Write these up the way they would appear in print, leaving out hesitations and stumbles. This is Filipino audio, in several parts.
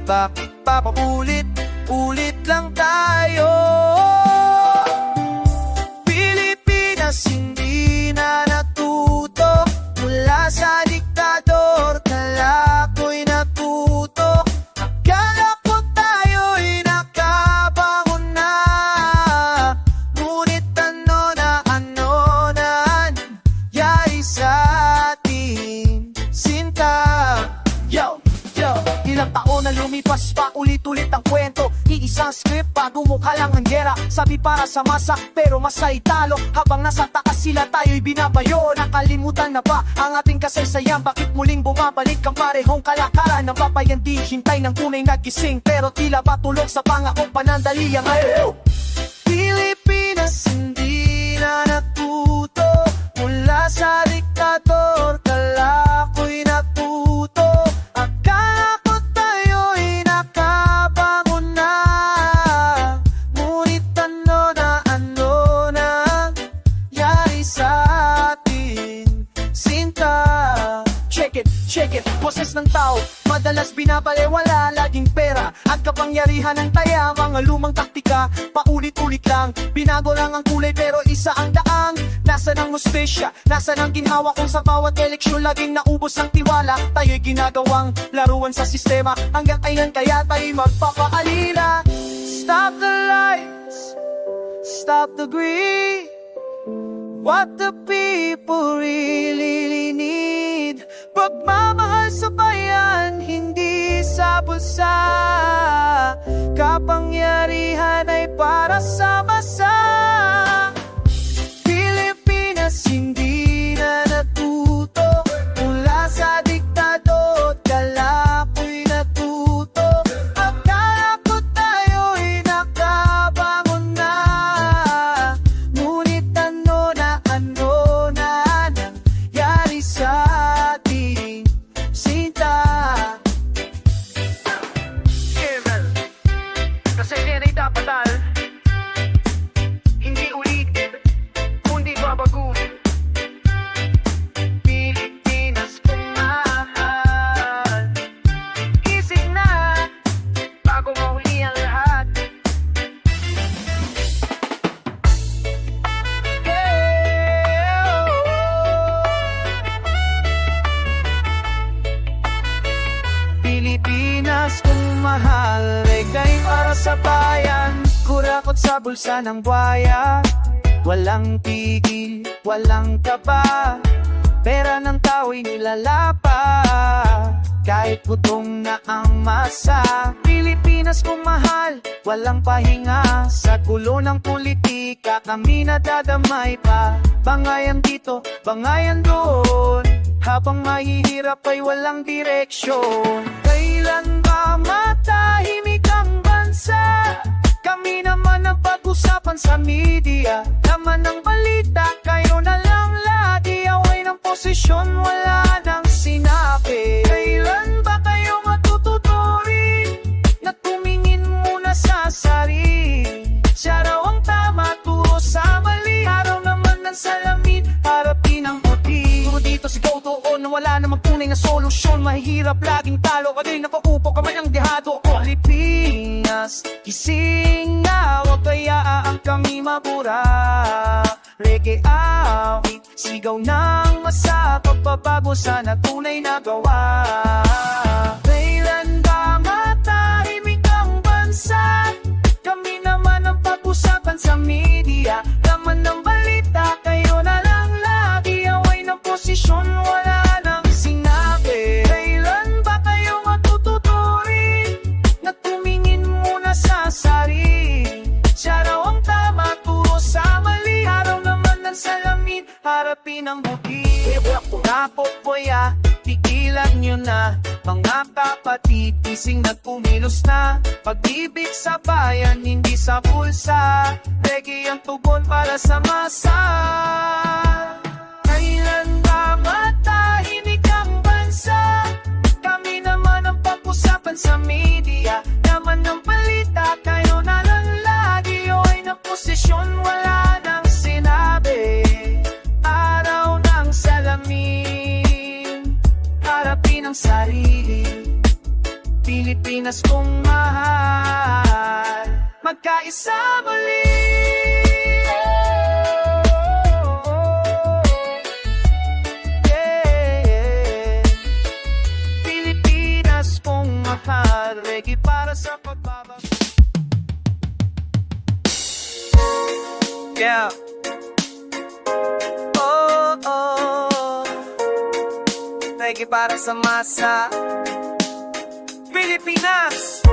Bakit pa paulit-ulit lang tayo? Pilipinas hindi na natuto, mula sa diktador kalako'y natuto. Akala ko tayo'y nakabangon na, ngunit ano na nangyari sa ating sinta. Yo! Ilang taon na lumipas pa, ulit-ulit ang kwento. Iisang script, bago mukha lang ang gera. Sabi para sa masa, pero masay talo. Habang nasa taas sila, tayo'y binabayo. Nakalimutan na ba ang ating kasaysayan? Bakit muling bumabalik ang parehong kalakaran? Ng papayang di hintay ng tunay na gising, pero tila ba tulog sa pangakong panandaliang ayaw. Pilipinas hindi na natuto, mula sa diktador kalako'y natuto. Akala ko tayo'y nakabangon na, ngunit ano na nangyari sa ating sinta. Check it, boses ng tao madalas binabalewala, laging pera at kapangyarihan ng taya. Mga lumang taktika, paulit-ulit lang, binago lang ang kulay pero isa ang daang. Nasaan ang hustisya, nasaan ang ginhawa kung sa bawat eleksyon laging naubos ang tiwala? Tayo'y ginagawang laruan sa sistema, hanggang kailan kaya tayo'y magpapaalila? Stop the lights, stop the greed, what the people really need. Pagmamahal sa bayan, hindi sa bulsa, kapangyarihan ay para sa masa. Pilipinas hindi na natuto, mula sa diktador kalako'y natuto. Akala ko tayo'y nakabangon na, ngunit ano na nangyari sa ating sinta. Kasi yan ay dapat hindi ulitin, kundi babaguhin. Pilipinas kung mahal, isip na bago mahuli ang lahat. Pilipinas kung mahal, regay para sa bayan, kurakot sa bulsa ng buhaya. Walang tigil, walang kaba, pera ng tao'y nilalapa, kahit gutom na ang masa. Pilipinas kung mahal, walang pahinga, sa gulo ng politika kami nadadamay pa. Bangayan dito, bangayan doon, habang mahihirap ay walang direksyon. Kailan ba matahimik ang bansa? Kami naman ang pag-usapan sa media, laman ng balita, kayo na lang lagi. Away ng posisyon, wala nang sinabi. Kailan ba kayo matututurin na tumingin muna sa sarili? Siya raw ang tama, turo sa mali. Araw naman ng salamin, harapin ang puti. Turo dito si Goto na wala namang tunay na solusyon. Mahihirap laging talo, kaday nakaupo kamay ang dehado. Pilipinas, gising na, wag kayaan kami mabura. Reggae awit, sigaw ng masa, pagbabago sana tunay na gawa. Kailan ba matahimik ang bansa? Kami naman ang pag-usapan sa media, laman ng balita, kayo na lang lagi. Away ng posisyon, wala nang sinabi. Kailan ba kayo matututurin na tumingin muna sa sarili? Siya raw ang tama, turo sa mali. Araw naman ng salamin, harapin ang buti. Napopoya, tigilan nyo na, mga kapatid, ising na kumilos na. Pag-ibig sa bayan, hindi sa bulsa, reggae ang tugon para sa masa. Kailan ba matahimik ang bansa? Kami naman ang pag-usapan sa media, laman ng balita, kayo na lang lagi. Oy na posisyon, wala nang sinabi. Araw ng salamin, harapin ang sarili. Pilit Pilipinas kong mahal, magkaisa muli. Pilipinas kong mahal, reggae para sa pagbabago. Yeah. Reggae para sa masa, Pilipinas.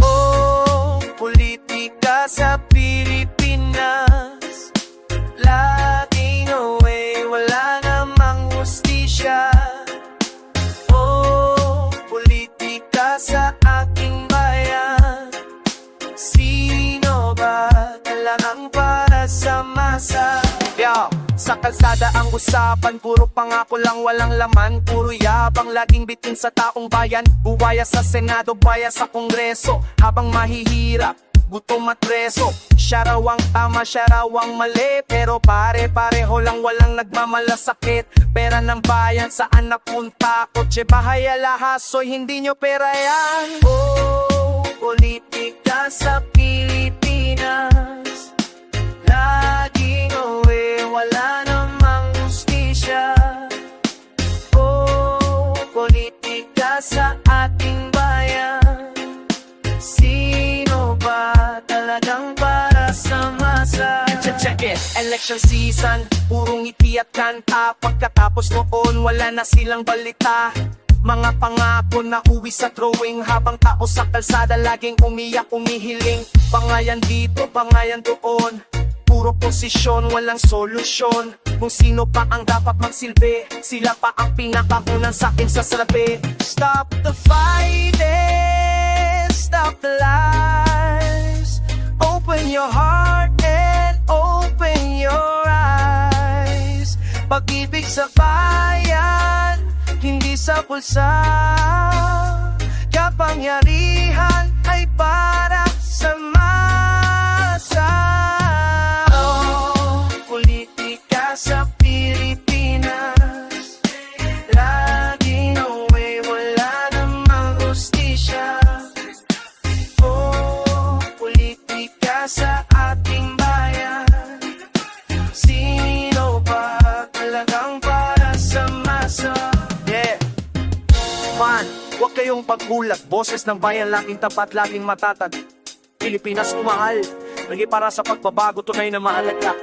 Oh, politika sa Pilipinas, laging away, wala namang hustisya. Oh, politika sa aking bayan, sino ba talagang para sa masa? Yo, sa kalsada ang usapan, puro pangako lang walang laman, puro yabang laging bitin sa taong bayan. Buwaya sa Senado, baya sa Kongreso, habang mahihirap, gutom at reso. Siya raw ang tama, siya raw ang mali, pero pare-pareho lang walang nagmamalasakit. Pera ng bayan, saan napunta? Kotse, bahay, alahasoy, hindi nyo pera yan. Oh, politika sa Pilipinas, laging away, wala namang hustisya. Oh, politika sa ating bayan, sino ba talagang para sa masa? Check it, election season, purong ngiti at kanta. Pagkatapos noon, wala na silang balita. Mga pangako na uwi sa drawing, habang tao sa kalsada laging umiyak, umihiling. Bangayan dito, bangayan doon, puro posisyon, walang solusyon. Kung sino pa ang dapat magsilbi, sila pa ang pinakaunang sakin sa salapi. Stop the fighting, stop the lies. Open your heart and open your eyes. Pag-ibig sa bayan, hindi sa pulsa. Kapangyarihan ay para sa masa. Oh, politika sa Pilipinas, laging away, wala namang hustisya. Oh, politika sa ating bayan, sino ba talagang para sa masa? Yeah. Man, huwag kayong pagbulag, boses ng bayan laging tapat, laging matatag. Pilipinas kumahal, lagi para sa pagbabago, tunay na mahalaga.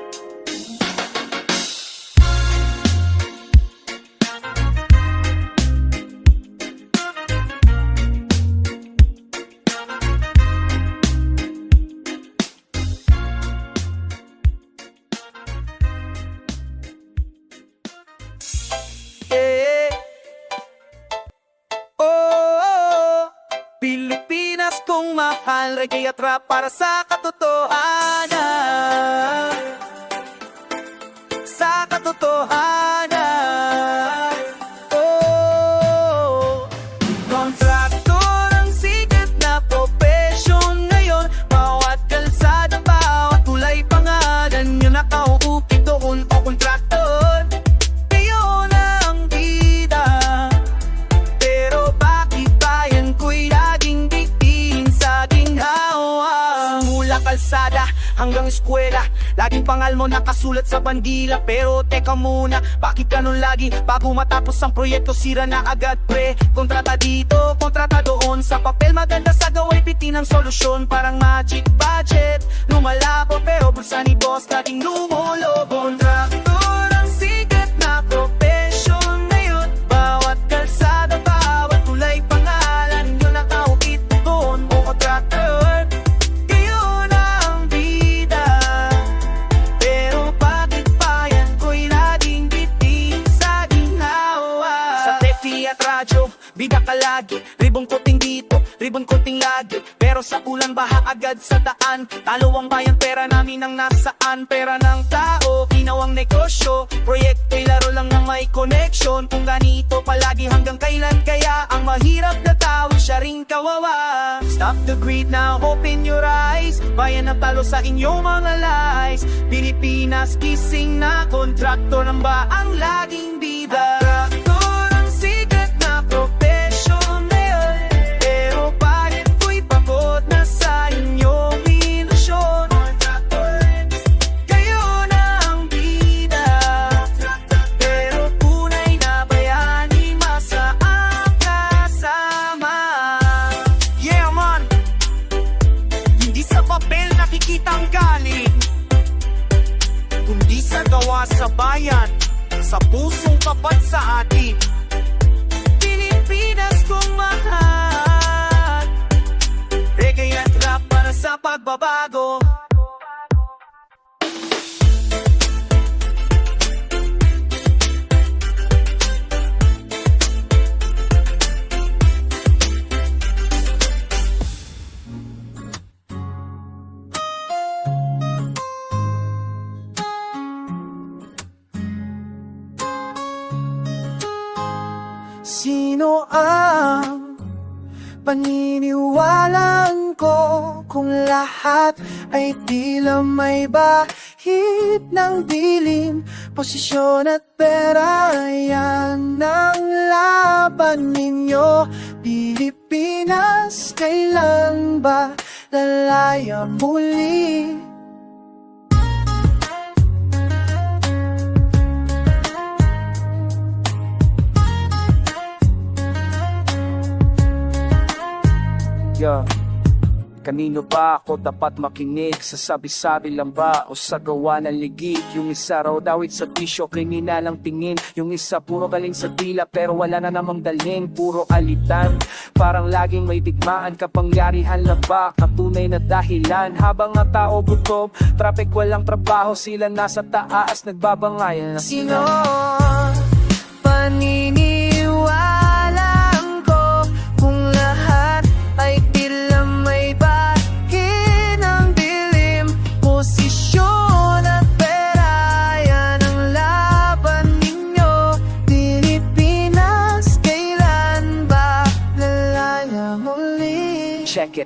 Pilipinas kong mahal, reggae at rap para sa katotohanan. Sa katotohanan. Oh, kontraktor ang sikat na profesyon ngayon. Bawat kalsada, bawat tulay, pangalan nyo nakauukit doon. O kontraktor, kayo na ang bida. Pero bakit bayan ko'y laging bitin sa ginhawa? Mula kalsada hanggang eskwela, laging pangal mo nakasulat sa bandila. Pero teka muna, bakit ganun lagi? Bago matapos ang proyekto, sira na agad pre. Kontrata dito, kontrata doon. Sa papel maganda, sa gawa'y pitin ang solusyon. Parang magic budget, lumalabo pero bulsa ni boss laging lumulobo. Kontraktor ang sikat na profesyon ngayon. Bawat kalsada, bawat tulay, pangalan nyo nakaukit doon. O kontraktor, kayo na ang bida. Pero bakit bayan ko'y laging bitin sa ginawa? Sa TV at radyo, bida ka lagi. Ribong kuting dito, ribong kuting lagi. Pero sa ulan, baha agad sa daan. Talo ang bayan, pera namin ang nasaan. Pera ng tao, malinaw ang negosyo. Proyekto'y laro lang na may connection. Kung ganito palagi hanggang kailan kaya ang mahirap na tao siya ring kawawa. Stop the greed now, open your eyes. Bayan na talo sa inyong mga lies. Pilipinas kissing na kontraktor ng ba ang laging bida. Kontraktor ang sikat na professional, pero bakit ko'y pagod na sa inyong ilusyon? Kayo na ang bida, pero tunay na bayani masa ang kasama. Yeah man, hindi sa papel nakikita ang galing, kundi sa gawa sa bayan, sa pusong tapat sa atin. Pilipinas kong mahal, reggae at rap para sa pagbabago. Sino ang paniniwalaan ko kung lahat ay tila may bahid ng dilim? Posisyon at pera, yan ang laban ninyo. Pilipinas, kailan ba lalaya muli? Kanino ba ako dapat makinig? Sa sabi-sabi lang ba o sa gawa ng ligid? Yung isa raw dawit sa tisyo, kriminal ang tingin. Yung isa puro galing sa dila pero wala na namang dalhin. Puro alitan, parang laging may digmaan. Kapangyarihan lang ba katunay na dahilan? Habang ang tao gutom, traffic walang trabaho, sila nasa taas nagbabangayan. Sino paniniwalaan ko kung lahat ay tila may bahid ng dilim? Posisyon at pera, yan ang laban ninyo. Pilipinas, kailan ba lalaya muli? Check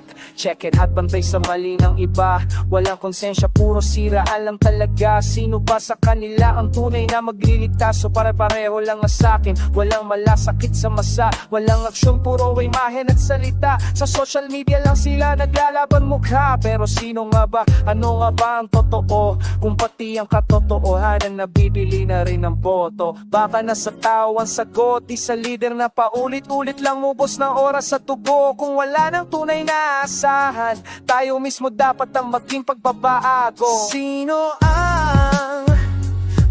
it, at bantay sa mali ng iba. Walang konsensya, puro siraan lang talaga. Sino ba sa kanila ang tunay na magliligtas? So pare-pareho lang sa akin, walang malasakit sa masa. Walang aksyon, puro imahen at salita. Sa social media lang sila naglalaban mukha. Pero sino nga ba, ano nga ba ang totoo? Kung pati ang katotohanan nabibili na rin ang boto. Baka nasa tao ang sagot, di sa leader na paulit-ulit lang ubos ng oras sa tugo. Kung wala nang tunay na asahan, tayo mismo dapat ang maging pagbabago. Sino ang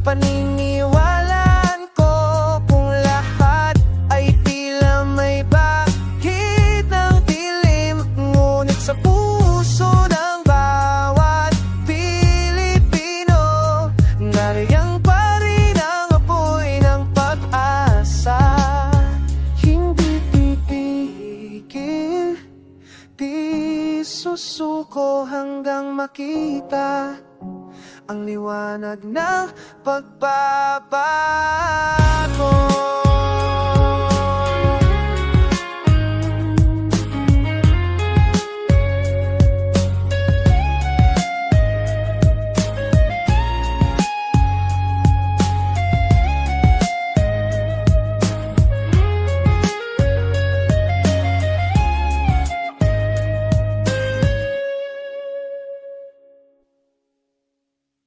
paniniwalaan ko kung lahat ay tila may bahid ng dilim? Ngunit sa puso ng bawat Pilipino, nariyang pa rin ang apoy ng pag-asa. Hindi pipigil, di susuko hanggang makita ang liwanag ng pagbabago.